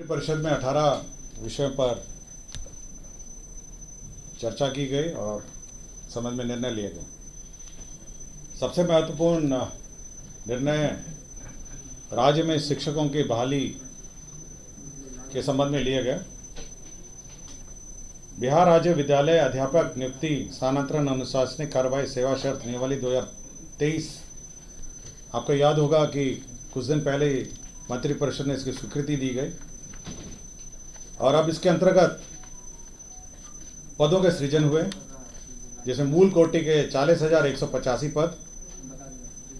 परिषद में 18 विषयों पर चर्चा की गई और समझ में निर्णय लिए गए। सबसे महत्वपूर्ण निर्णय राज्य में शिक्षकों की बहाली के संबंध में लिए गए। बिहार राज्य विद्यालय अध्यापक नियुक्ति स्थानांतरण अनुशासनिक कार्रवाई सेवा शर्त नियमावली 2023, आपको याद होगा कि कुछ दिन पहले ही मंत्रिपरिषद ने इसकी स्वीकृति दी गई और अब इसके अंतर्गत पदों के सृजन हुए, जिसमें मूल कोटि के 40,185 पद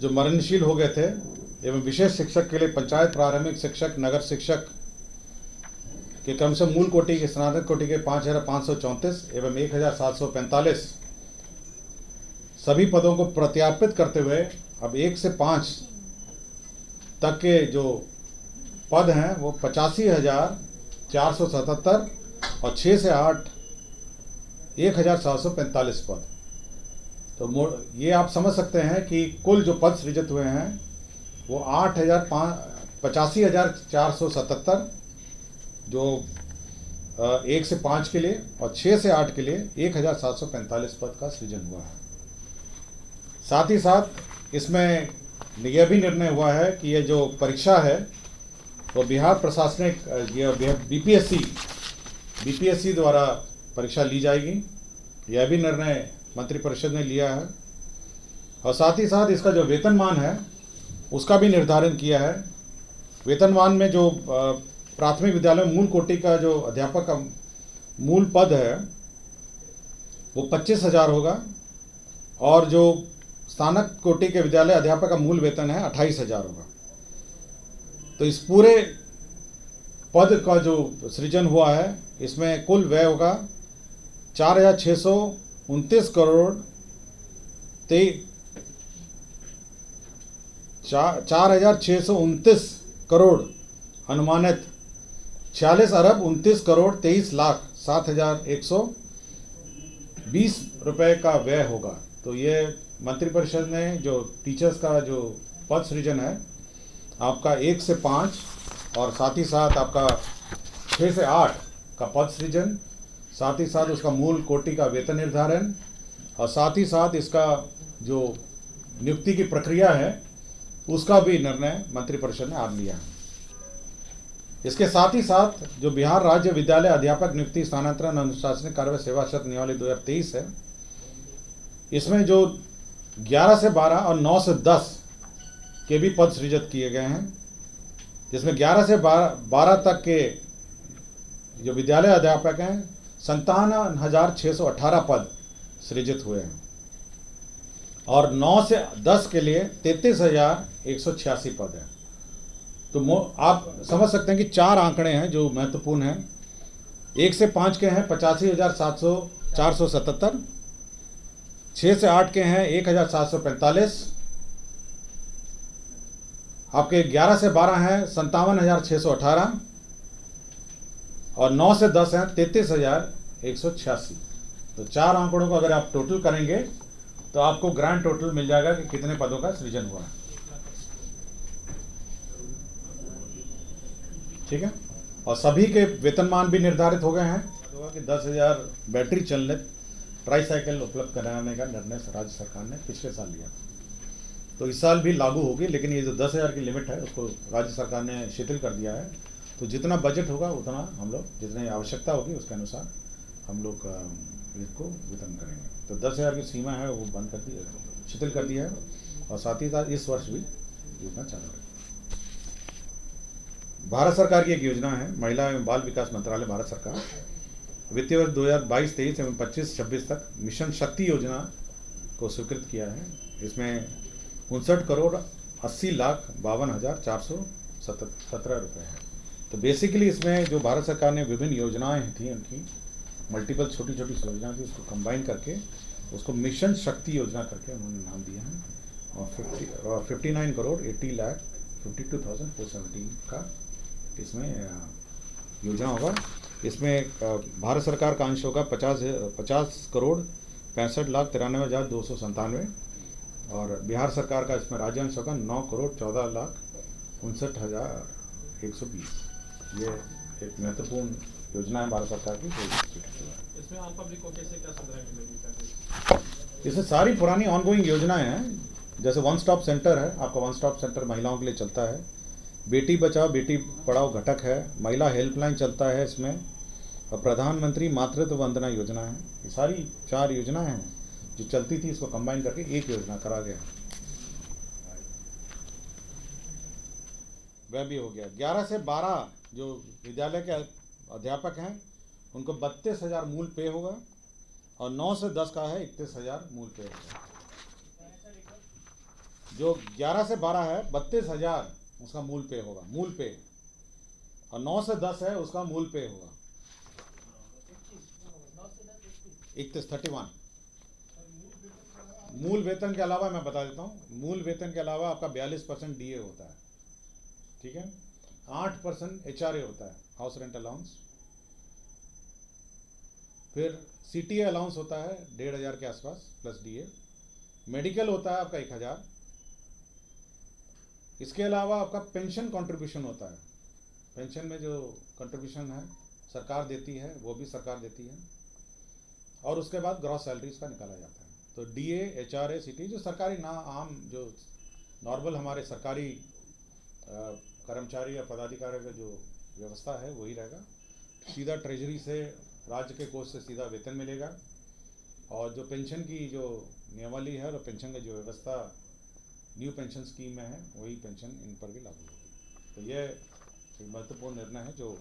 जो मरणशील हो गए थे एवं विशेष शिक्षक के लिए पंचायत प्रारंभिक शिक्षक नगर शिक्षक के क्रम से मूल कोटि के स्नातक कोटि के 5,534 एवं 1,745 सभी पदों को प्रत्यापित करते हुए अब 1 से 5 तक के जो पद हैं वो 85,477 और 6 से 8 1,745 पद। तो ये आप समझ सकते हैं कि कुल जो पद सृजित हुए हैं वो 85,477 जो 1 से 5 के लिए और 6 से 8 के लिए 1,745 पद का सृजन हुआ है। साथ ही साथ इसमें यह भी निर्णय हुआ है कि ये जो परीक्षा है वो बिहार प्रशासनिक बीपीएससी द्वारा परीक्षा ली जाएगी। यह भी निर्णय मंत्रिपरिषद ने लिया है और साथ ही साथ इसका जो वेतनमान है उसका भी निर्धारण किया है। वेतनमान में जो प्राथमिक विद्यालय में मूल कोटि का जो अध्यापक का मूल पद है वो 25,000 होगा और जो स्नातक कोटि के विद्यालय अध्यापक का मूल वेतन है 28,000 होगा। तो इस पूरे पद का जो सृजन हुआ है इसमें कुल व्यय होगा 4,629 करोड़ 4,629 करोड़ अनुमानित 46 अरब 29 करोड़ 23 लाख 7,120 रुपए का व्यय होगा। तो ये मंत्रिपरिषद ने जो टीचर्स का जो पद सृजन है आपका 1 से 5 और साथ ही साथ आपका 6 से 8 का पद सृजन, साथ ही साथ उसका मूल कोटि का वेतन निर्धारण और साथ ही साथ इसका जो नियुक्ति की प्रक्रिया है उसका भी निर्णय मंत्रिपरिषद ने आज लिया है। इसके साथ ही साथ जो बिहार राज्य विद्यालय अध्यापक नियुक्ति स्थानांतरण अनुशासनिक कार्रवाई सेवा शर्त नियमावली 2023 है, इसमें जो 11 से 12 और 9 से 10 के भी पद सृजित किए गए हैं, जिसमें 11 से 12 तक के जो विद्यालय अध्यापक हैं 57,618 पद सृजित हुए हैं और 9 से 10 के लिए 33,186 पद हैं। तो आप समझ सकते हैं कि 4 आंकड़े हैं जो महत्वपूर्ण हैं। 1 से 5 के हैं 85,477, 6 से 8 के हैं 1,745, आपके 11 से 12 हैं 57,618 और 9 से 10 हैं 33,186। तो 4 आंकड़ों को अगर आप टोटल करेंगे तो आपको ग्रैंड टोटल मिल जाएगा कि कितने पदों का सृजन हुआ है। ठीक है, और सभी के वेतनमान भी निर्धारित हो गए हैं। कि 10,000 बैटरी चालित ट्राईसाइकिल उपलब्ध कराने का निर्णय राज्य सरकार ने पिछले साल लिया, तो इस साल भी लागू होगी। लेकिन ये जो 10,000 की लिमिट है उसको राज्य सरकार ने शिथिल कर दिया है। तो जितना बजट होगा उतना हम लोग, जितनी आवश्यकता होगी उसके अनुसार हम लोग इसको वितरण करेंगे। तो 10,000 की सीमा है वो बंद कर दी, शिथिल कर दिया है और साथ ही साथ इस वर्ष भी योजना चालू है। भारत सरकार की एक योजना है, महिला एवं बाल विकास मंत्रालय भारत सरकार वित्तीय वर्ष 2022-23 एवं 25-26 तक मिशन शक्ति योजना को स्वीकृत किया है। इसमें 59 करोड़ 80 लाख 52,417 रुपये है। तो बेसिकली इसमें जो भारत सरकार ने विभिन्न योजनाएं थी उनकी मल्टीपल छोटी छोटी योजनाएं थी उसको कंबाइन करके उसको मिशन शक्ति योजना करके उन्होंने नाम दिया है और 59 करोड़ 80 लाख 52,417 का इसमें योजना होगा। इसमें भारत सरकार का अंश होगा 50 करोड़ 65 लाख 93,297 और बिहार सरकार का इसमें राज्य अंश होगा 9 करोड़ 14 लाख 59,120। ये एक महत्वपूर्ण योजना है भारत सरकार की। इसमें आम पब्लिक को कैसे क्या सुविधाएं मिलेगी? इससे सारी पुरानी ऑनगोइंग योजनाएं हैं, जैसे वन स्टॉप सेंटर है, आपका वन स्टॉप सेंटर महिलाओं के लिए चलता है, बेटी बचाओ बेटी पढ़ाओ घटक है, महिला हेल्पलाइन चलता है इसमें, और प्रधानमंत्री मातृत्व वंदना योजना है। ये सारी 4 योजनाएं हैं जो चलती थी, इसको कंबाइन करके एक योजना करा गया, वह भी हो गया। 11 से 12 जो विद्यालय के अध्यापक हैं उनको 32,000 मूल पे होगा, और 9 से 10 का है 31,000 मूल पे होगा। जो 11 से 12 है 32,000 उसका मूल पे होगा, मूल पे, और 9 से 10 है उसका मूल पे होगा 31। मूल वेतन के अलावा मैं बता देता हूँ, मूल वेतन के अलावा आपका 42% डीए होता है, ठीक है, 8% एचआरए होता है, हाउस रेंट अलाउंस, फिर सीटीए अलाउंस होता है 1,500 के आसपास प्लस डीए, मेडिकल होता है आपका 1,000, इसके अलावा आपका पेंशन कंट्रीब्यूशन होता है, पेंशन में जो कंट्रीब्यूशन है सरकार देती है वो भी सरकार देती है, और उसके बाद ग्रॉस सैलरीज का निकाला जाता है। तो डीए एचआरए सीटी जो सरकारी ना आम जो नॉर्मल हमारे सरकारी कर्मचारी या पदाधिकारी का जो व्यवस्था है वही रहेगा। सीधा ट्रेजरी से राज्य के कोष से सीधा वेतन मिलेगा, और जो पेंशन की जो नियमावली है और पेंशन की जो व्यवस्था न्यू पेंशन स्कीम में है वही पेंशन इन पर भी लागू होगी। तो ये एक महत्वपूर्ण निर्णय है जो